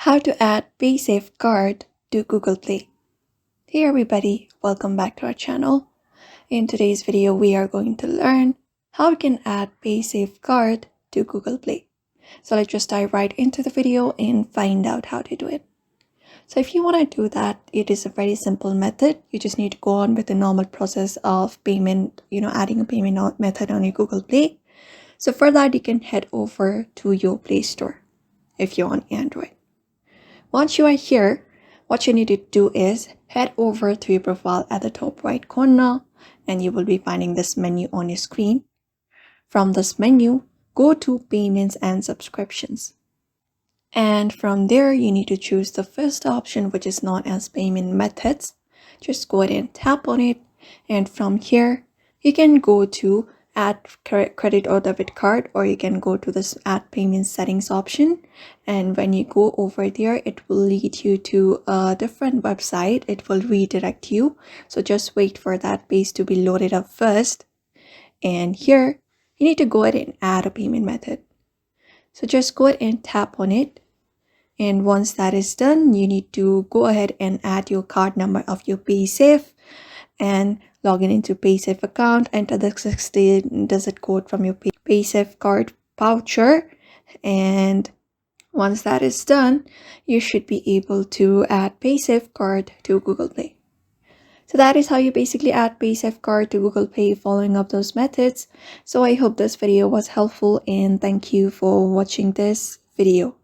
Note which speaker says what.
Speaker 1: How to add Paysafecard to Google Play. Hey everybody, welcome back to our channel. In today's video, we are going to learn how we can add Paysafecard to Google Play. So let's just dive right into the video and find out how to do it. So if you want to do that, it is a very simple method. You just need to go on with the normal process of payment, adding a payment method on your Google Play. So for that, you can head over to your Play Store if you're on Android. Once you are here, what you need to do is head over to your profile at the top right corner and you will be finding this menu on your screen. From this menu, go to Payments and Subscriptions. And from there, you need to choose the first option, which is known as Payment Methods. Just go ahead and tap on it. And from here, you can go to Add credit or debit card, or you can go to this Add Payment Settings option. And when you go over there, it will lead you to a different website. It will redirect you. So just wait for that page to be loaded up first. And here, you need to go ahead and add a payment method. So just go ahead and tap on it. And once that is done, you need to go ahead and add your card number of your Paysafe and log in into Paysafe account, enter the 16-digit code from your Paysafe card voucher, and once that is done, you should be able to add Paysafe card to Google Play. So that is how you basically add Paysafe card to Google Play following up those methods. So I hope this video was helpful and thank you for watching this video.